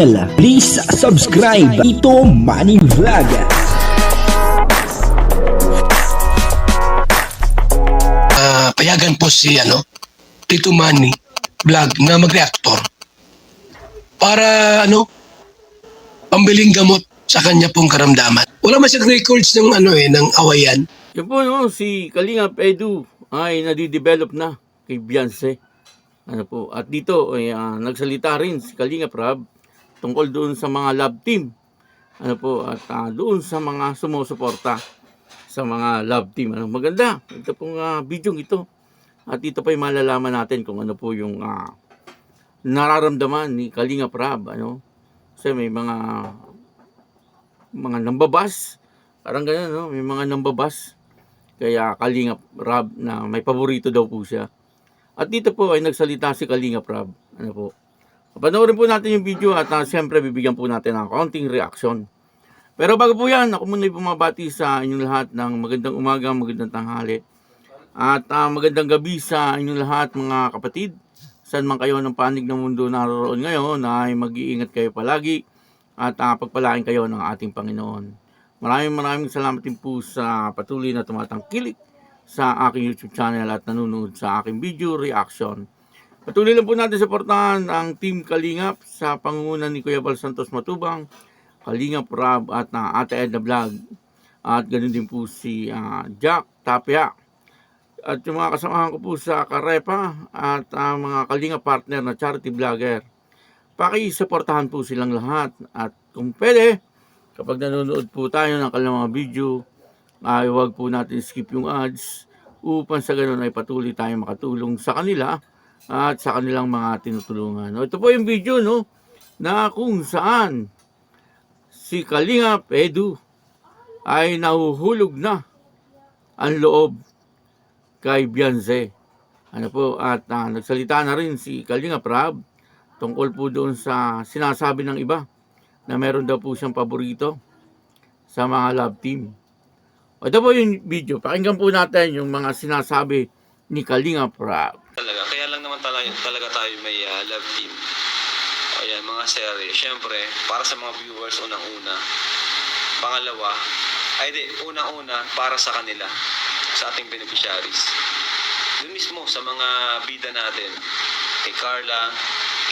Please subscribe Ito Money Vlog. Payagan po si Tito Manny Vlog na mag-reactor para pambiling gamot sa kanya pong karamdaman. Wala man siyang records ng ng awayan. Yan po si Kalingap Edu ay nadidevelop na kay Beyonce. At dito ay nagsalita rin si Kalingap Rab tungkol doon sa mga love team. At doon sa mga sumusuporta sa mga love team. Maganda. Ito pong video ito. At ito pa yung malalaman natin kung ano po yung nararamdaman ni Kalingap Rab. Kasi may mga nambabas. Parang ganun, may mga nambabas. Kaya Kalingap Rab na may paborito daw po siya. At dito po ay nagsalita si Kalingap Rab. Panoorin po natin yung video at siyempre bibigyan po natin ng konting reaction. Pero bago po yan, ako muna bumabati sa inyong lahat ng magandang umaga, magandang tanghali. At magandang gabi sa inyong lahat mga kapatid. Saan man kayo ng panig ng mundo naroon ngayon ay mag-iingat kayo palagi at pagpalain kayo ng ating Panginoon. Maraming salamat din po sa patuloy na tumatangkilik sa aking YouTube channel at nanonood sa aking video reaction. Patuloy lang po natin suportahan ang Team Kalingap sa pangunguna ni Kuya Val Santos Matubang, Kalingap Rab at Ate Edna Vlog. At ganoon din po si Jack Tapia. At yung mga kasamahan ko po sa Karepa at mga Kalingap partner na charity vlogger. Pakisuportahan po silang lahat. At kung pwede, kapag nanonood po tayo ng kanilang mga video, ay huwag po natin skip yung ads upang sa ganun ay patuloy tayong makatulong sa kanila at sa kanilang mga tinutulungan. Ito po yung video na kung saan si Kalingap Edu ay nahuhulog na ang loob kay Beyonce. At nagsalita na rin si Kalingap Rab tungkol po doon sa sinasabi ng iba na meron daw po siyang paborito sa mga love team. Ito po yung video. Pakinggan po natin yung mga sinasabi ni Kalingap Rab. Kaya lang naman talaga tayo may love team. Ayan, mga serye. Siyempre, para sa mga viewers unang-una. Pangalawa, unang-una para sa kanila, sa ating beneficiaries. Doon mismo sa mga bida natin, kay Carla,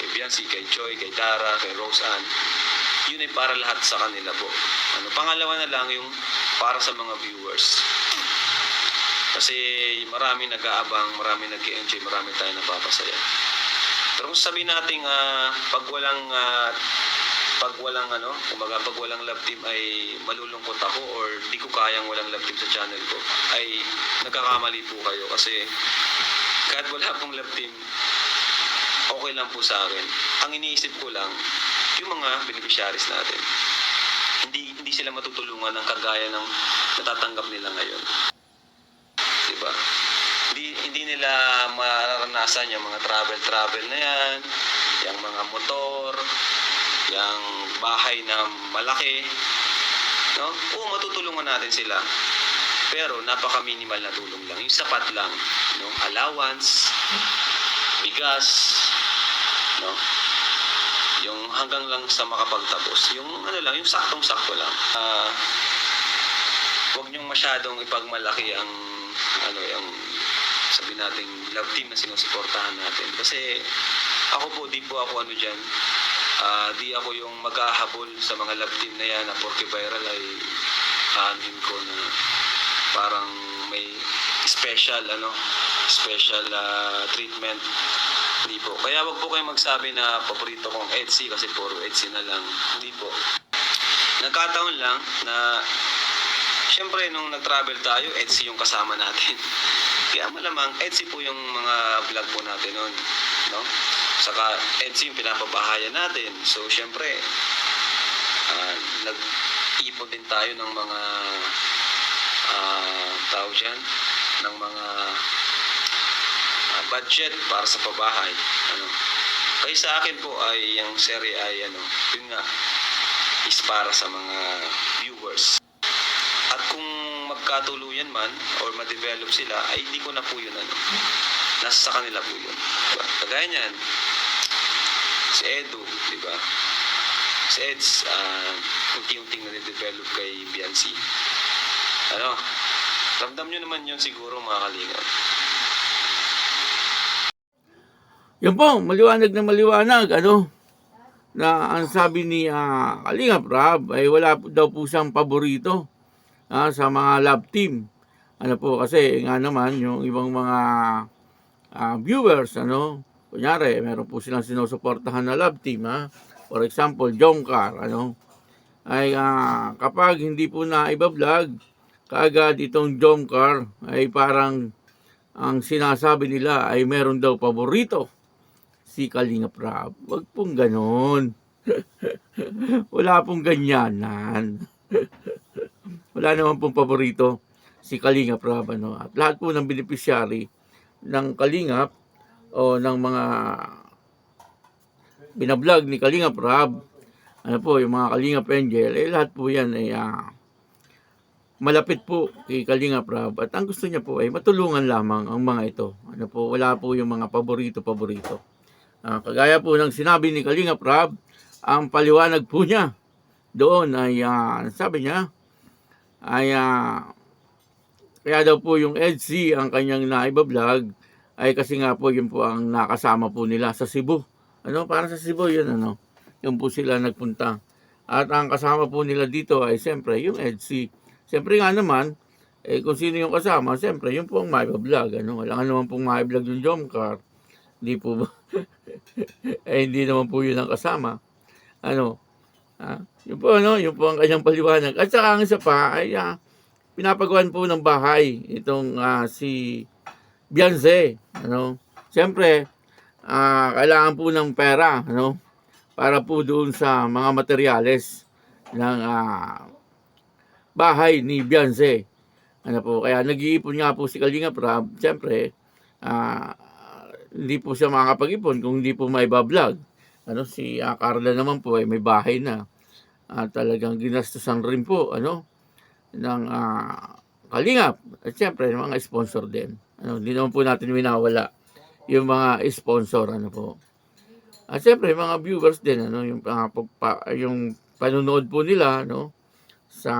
kay Beyonce, kay Joy, kay Dara, kay Rose Ann, yun ay para lahat sa kanila po. Pangalawa na lang yung para sa mga viewers. Kasi marami nag-aabang, marami nag-enjoy, marami tayong napapasaya. Pero kung sabihin natin pag walang love team ay malulungkot ako or di ko kayang walang love team sa channel ko, ay nagkakamali po kayo. Kasi kahit wala pong love team, okay lang po sa akin. Ang iniisip ko lang, yung mga beneficiaries natin, hindi sila matutulungan ng kagaya ng natatanggap nila ngayon. Diba? Hindi nila mararanasan yung mga travel na yan, yung mga motor, yung bahay na malaki. No? Oo, matutulungan natin sila. Pero napaka-minimal na tulong lang. Yung sapat lang. No? Allowance, bigas, no? Yung hanggang lang sa makapagtapos. Yung yung saktong-sakto lang. Huwag niyong masyadong ipagmalaki ang yung sabi nating love team na sinusuportahan natin. Kasi ako po, di ako yung maghahabol sa mga love team na yan na porke viral ay hahanin ko na parang may special treatment. Hindi po. Kaya wag po kayong magsabi na paborito kong Etsy kasi puro Etsy na lang. Hindi po. Nagkataon lang na siyempre nung nag-travel tayo, Etsy yung kasama natin. Kaya malamang Etsy po yung mga vlog po natin noon, no? Saka Etsy yung pinapabahayan natin. So siyempre nag-ipon din tayo ng mga ng mga budget para sa pabahay. Kaya sa akin po ay yung serye ay yun nga is para sa mga viewers. At kung magkatuluyan man or ma-develop sila, ay hindi ko na po yun nasa sa kanila po yun. Diba? Kagaya niyan si Edu, di ba? si Eds, unti-unting na-develop kay Biancy. Ramdam nyo naman yun siguro mga kalingap. Yan po, maliwanag na maliwanag, na ang sabi ni Kalingap Rab ay wala daw po siyang paborito sa mga love team. Kasi nga naman yung ibang mga viewers, kunyari, meron po silang sinusuportahan na love team, For example, Jongkar, ay kapag hindi po na iba-vlog, kaagad itong Jongkar ay parang ang sinasabi nila ay meron daw paborito si Kalingap Rab. Wag pong ganon. Wala pong ganyanan. Wala naman pong paborito si Kalingap Rab. At lahat po ng beneficiary ng Kalingap o ng mga binablog ni Kalingap Rab, yung mga Kalingap Angel, lahat po yan ay malapit po kay Kalingap Rab. At ang gusto niya po ay matulungan lamang ang mga ito. Wala po yung mga paborito-paborito. Kagaya po ng sinabi ni Kalingap Rab, ang paliwanag po niya doon ay sabi niya ay kaya daw po yung EDC ang kanyang naiba-vlog ay kasi nga po yun po ang nakasama po nila sa Cebu. Para sa Cebu yun, yun po sila nagpunta. At ang kasama po nila dito ay siyempre yung EDC. Siyempre nga naman, kung sino yung kasama, siyempre yun po ang maiba-vlog. Wala naman pong maiba-vlog yung Jomcar. Hindi po ba? Hindi naman po yun ang kasama. Yun po, yun po ang kanyang paliwanag. At saka ang isa pa ay pinapagawan po ng bahay itong si Beyonce. Siyempre, kailangan po ng pera, para po doon sa mga materyales ng bahay ni Beyonce. Kaya nag-iipon nga po si Kalingap Rab. Siyempre, hindi po siya makakapag-ipon kung hindi po may vlog. Si Carla naman po ay may bahay na. Talagang ginastusan rin po, ng Kalingap. At siyempre, ng mga sponsor din. Hindi naman po natin winawala yung mga sponsor, At siyempre, mga viewers din, yung panunood po nila, sa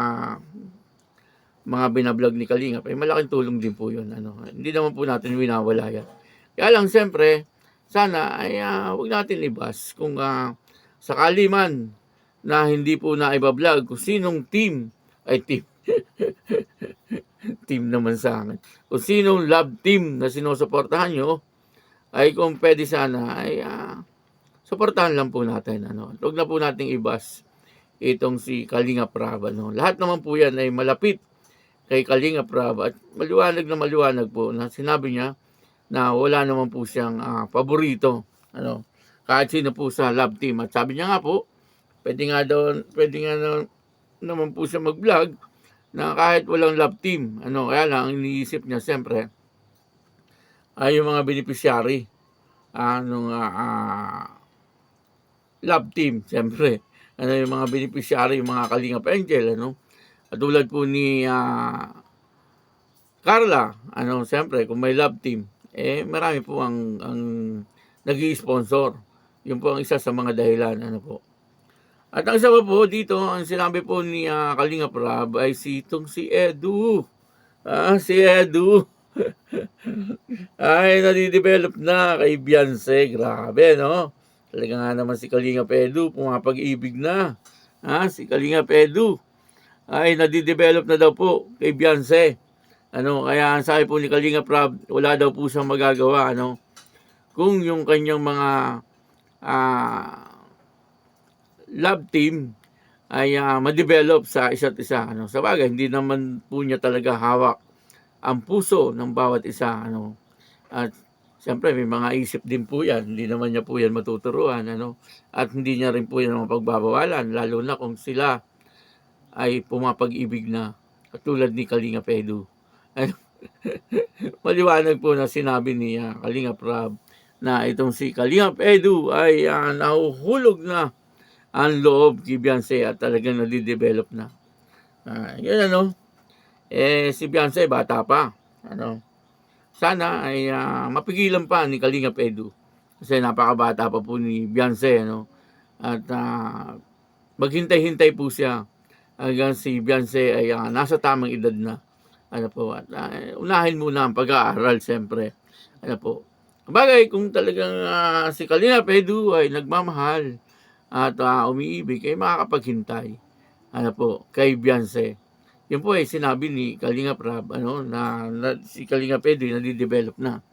mga binablog ni Kalingap, ay malaking tulong din po yun, Hindi naman po natin winawala yan. Kaya lang, siyempre, sana ay huwag natin ibas kung sakali man na hindi po na iba-vlog kung sinong team, team naman sa akin, kung sinong love team na sinusuportahan nyo, ay kung pwede sana, ay suportahan lang po natin. Huwag na po nating ibas itong si Kalingap Rab. Lahat naman po yan ay malapit kay Kalingap Rab at maliwanag na maliwanag po na sinabi niya na wala naman po siyang paborito. Kahit sino po sa love team. At sabi niya nga po, pwede nga naman po siya mag-vlog na kahit walang love team. Kaya lang, ang iniisip niya siyempre ay yung mga beneficiary nung love team, siyempre. Yung mga beneficiary, yung mga Kalingap Angel, Katulad po ni Carla, siyempre, kung may love team, marami po ang nag-i-sponsor. Yun po ang isa sa mga dahilan, po. At ang isa pa po dito, ang sinabi po ni Kalingap Rab ay si Edu. Si Edu. Ay, nadidevelop na kay Beyonce. Grabe, Talaga nga naman si Kalingap Edu, pumapag-ibig na. Si Kalingap Edu ay nadidevelop na daw po kay Beyonce. Kaya ang sabi po ni Kalingap Rab, wala daw po siyang magagawa, kung yung kanyang mga love team ay ma-develop sa isa't isa. Sa bagay, hindi naman po niya talaga hawak ang puso ng bawat isa. At siyempre, may mga isip din po yan. Hindi naman niya po yan matuturuan. At hindi niya rin po yan mapagbabawalan. Lalo na kung sila ay pumapag-ibig na. Katulad ni Kalingap Edu. Maliwanag po na sinabi ni Kalingap Rab na itong si Kalingap Edu ay nahuhulog na ang loob kay Beyonce at talagang nadidevelop na. Yan si Beyonce bata pa. Sana ay mapigilan pa ni Kalingap Edu. Kasi napakabata pa po ni Beyonce. At maghintay-hintay po siya hanggang si Beyonce ay nasa tamang edad na. Ano po, at unahin muna ang pag-aaral siyempre. Ano po. Bagay, kung talagang si Kalinga Pedro ay nagmamahal at umiibig, ay makakapaghintay. Ano po, kay Beyonce. Yun po ay sinabi ni Kalinga Prab, na si Kalinga Pedro nadidevelop na.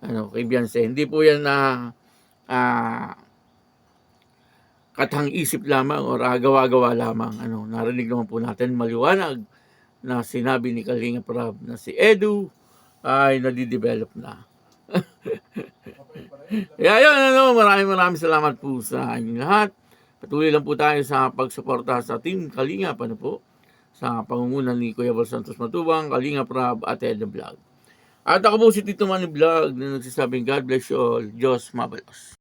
Kay Beyonce. Hindi po yan na katang-isip lamang o gawa-gawa lamang. Narinig naman po natin maliwanag na sinabi ni Kalinga Prab na si Edu ay nadidevelop na. Kaya yun, maraming salamat po sa inyong lahat. Patuloy lang po tayo sa pagsuporta sa Team Kalinga, po, sa pangungunan ni Kuya Bal Santos Matubang, Kalinga Prab at Edu Vlog. At ako po si Tito Manny Vlog na nagsasabing God bless you all. Diyos mabalos.